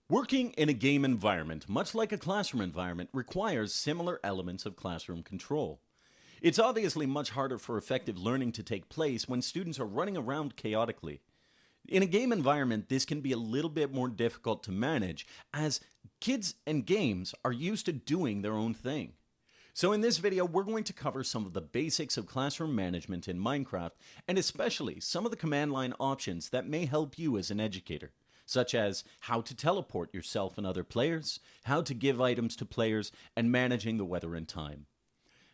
Working in a game environment, much like a classroom environment, requires similar elements of classroom control. It's obviously much harder for effective learning to take place when students are running around chaotically. In a game environment, this can be a little bit more difficult to manage as kids and games are used to doing their own thing. So in this video, we're going to cover some of the basics of classroom management in Minecraft, and especially some of the command line options that may help you as an educator, such as how to teleport yourself and other players, how to give items to players, and managing the weather and time.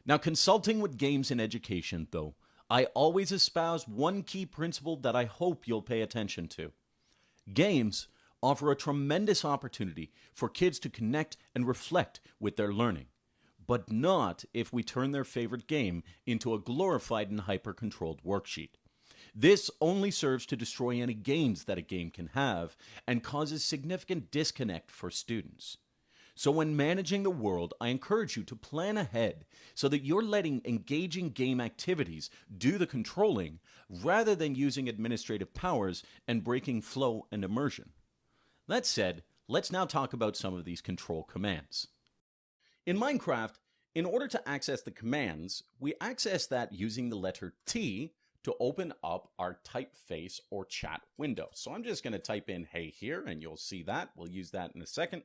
Now, consulting with games in education, though, I always espouse one key principle that I hope you'll pay attention to. Games offer a tremendous opportunity for kids to connect and reflect with their learning, but not if we turn their favorite game into a glorified and hyper-controlled worksheet. This only serves to destroy any gains that a game can have and causes significant disconnect for students. So when managing the world, I encourage you to plan ahead so that you're letting engaging game activities do the controlling rather than using administrative powers and breaking flow and immersion. That said, let's now talk about some of these control commands. In Minecraft, in order to access the commands, we access that using the letter T to open up our typeface or chat window. So I'm just going to type in hey here and you'll see that. We'll use that in a second.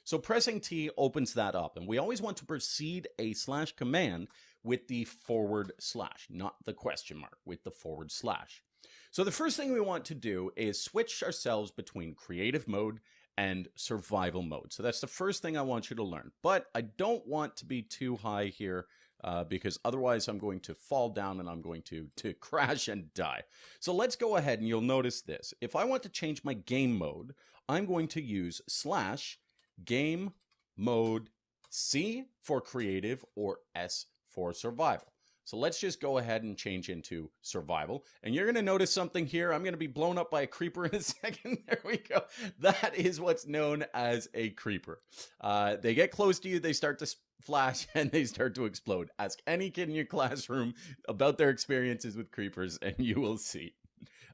So pressing T opens that up, and we always want to precede a slash command with the forward slash, not the question mark, with the forward slash. So the first thing we want to do is switch ourselves between creative mode and survival mode. So that's the first thing I want you to learn. But I don't want to be too high here because otherwise I'm going to fall down and I'm going to crash and die. So let's go ahead and you'll notice this. If I want to change my game mode, I'm going to use slash game mode C for creative or S for survival. So let's just go ahead and change into survival. And you're going to notice something here. I'm going to be blown up by a creeper in a second. There we go. That is what's known as a creeper. They get close to you, they start to flash, and they start to explode. Ask any kid in your classroom about their experiences with creepers, and you will see.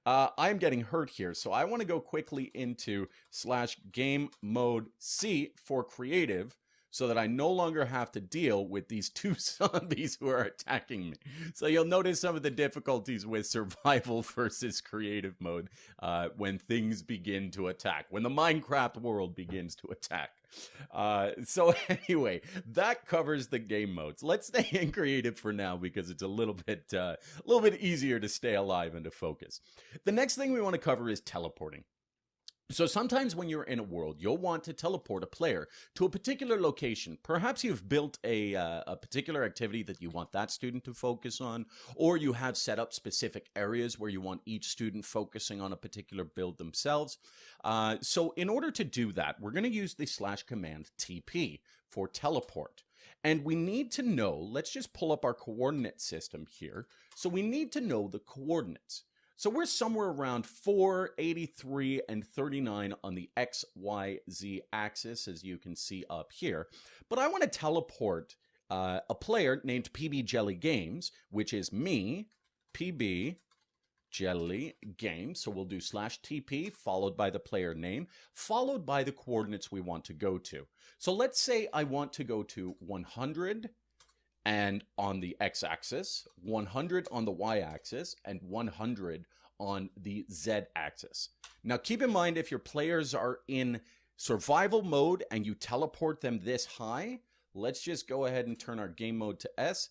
I'm getting hurt here, so I want to go quickly into slash game mode C for creative so that I no longer have to deal with these two zombies who are attacking me. So you'll notice some of the difficulties with survival versus creative mode when things begin to attack, when the Minecraft world begins to attack. So anyway, that covers the game modes. Let's stay in creative for now because it's a little bit easier to stay alive and to focus. The next thing we want to cover is teleporting. So sometimes when you're in a world, you'll want to teleport a player to a particular location. Perhaps you've built a particular activity that you want that student to focus on, or you have set up specific areas where you want each student focusing on a particular build themselves. So in order to do that, we're going to use the slash command TP for teleport. And we need to know, let's just pull up our coordinate system here. So we need to know the coordinates. So we're somewhere around 4, 83, and 39 on the X, Y, Z axis, as you can see up here. But I want to teleport a player named PB Jelly Games, which is me, PB Jelly Games. So we'll do slash TP followed by the player name, followed by the coordinates we want to go to. So let's say I want to go to 100 and on the x-axis, 100 on the y-axis, and 100 on the z-axis. Now keep in mind, if your players are in survival mode and you teleport them this high, let's just go ahead and turn our game mode to S.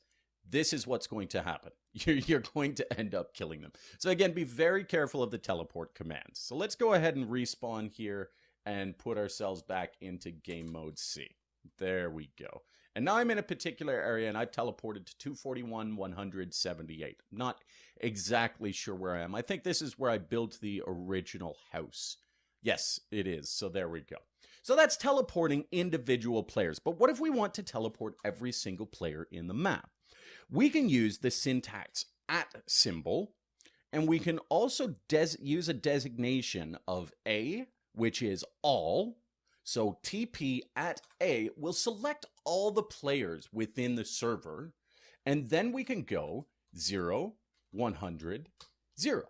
This is what's going to happen. You're going to end up killing them. So again, be very careful of the teleport commands. So let's go ahead and respawn here and put ourselves back into game mode C. There we go. And now I'm in a particular area and I've teleported to 241, 178. Not exactly sure where I am. I think this is where I built the original house. Yes, it is. So there we go. So that's teleporting individual players. But what if we want to teleport every single player in the map? We can use the syntax @ symbol, and we can also use a designation of A, which is all. So TP @ A will select all the players within the server, and then we can go 0, 100, 0.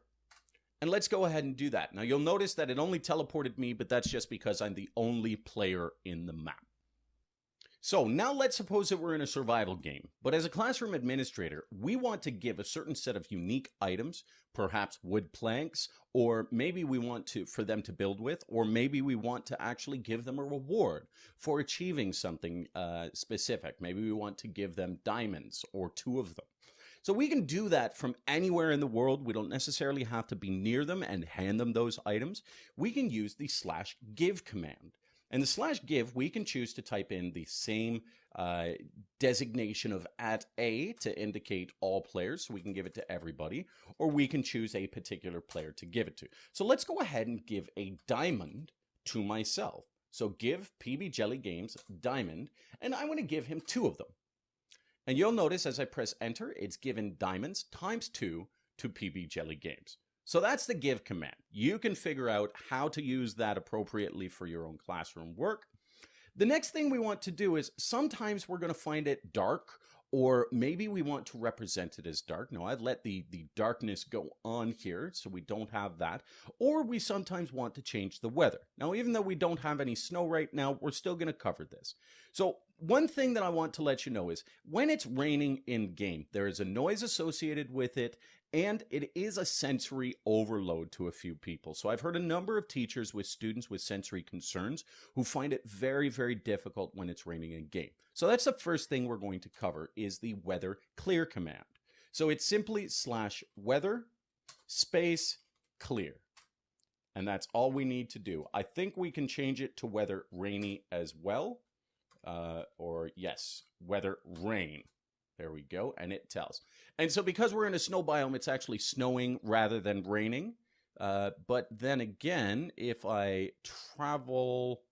And let's go ahead and do that. Now you'll notice that it only teleported me, but that's just because I'm the only player in the map. So now let's suppose that we're in a survival game, but as a classroom administrator, we want to give a certain set of unique items, perhaps wood planks, or maybe we want for them to build with, or maybe we want to actually give them a reward for achieving something specific. Maybe we want to give them diamonds or 2 of them. So we can do that from anywhere in the world. We don't necessarily have to be near them and hand them those items. We can use the /give command. And the /give, we can choose to type in the same designation of @A to indicate all players, so we can give it to everybody, or we can choose a particular player to give it to. So let's go ahead and give a diamond to myself. So give PB Jelly Games diamond, and I want to give him 2 of them. And you'll notice as I press enter, it's given diamonds ×2 to PB Jelly Games. So that's the give command. You can figure out how to use that appropriately for your own classroom work. The next thing we want to do is sometimes we're going to find it dark, or maybe we want to represent it as dark. Now I've let the darkness go on here, so we don't have that. Or we sometimes want to change the weather. Now, even though we don't have any snow right now, we're still going to cover this. So one thing that I want to let you know is when it's raining in game, there is a noise associated with it, and it is a sensory overload to a few people. So I've heard a number of teachers with students with sensory concerns who find it very, very difficult when it's raining in game. So that's the first thing we're going to cover is the weather clear command. So it's simply /weather space clear. And that's all we need to do. I think we can change it to weather rainy as well. Or yes, weather rain. There we go, and it tells. And so because we're in a snow biome, it's actually snowing rather than raining. But then again, if I travel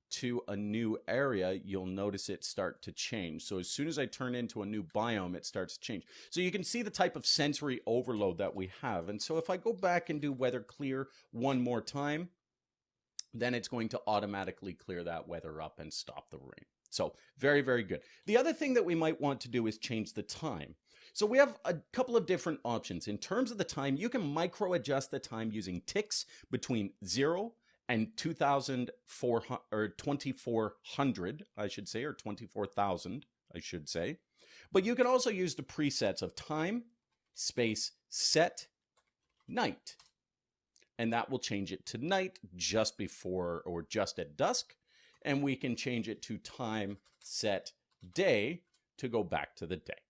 to a new area, you'll notice it start to change. So as soon as I turn into a new biome, it starts to change. So you can see the type of sensory overload that we have. And so if I go back and do weather clear one more time, then it's going to automatically clear that weather up and stop the rain. So very, very good. The other thing that we might want to do is change the time. So we have a couple of different options. In terms of the time, you can micro adjust the time using ticks between 0 and 2400, I should say, or 24,000, I should say. But you can also use the presets of time, space, set, night. And that will change it to night just before or just at dusk. And we can change it to time, set, day to go back to the day.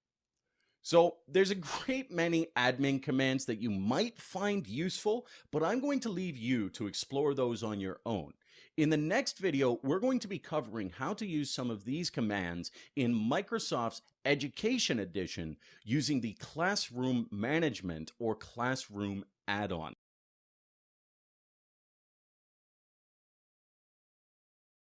So there's a great many admin commands that you might find useful, but I'm going to leave you to explore those on your own. In the next video, we're going to be covering how to use some of these commands in Microsoft's Education Edition using the Classroom Management or Classroom add-on.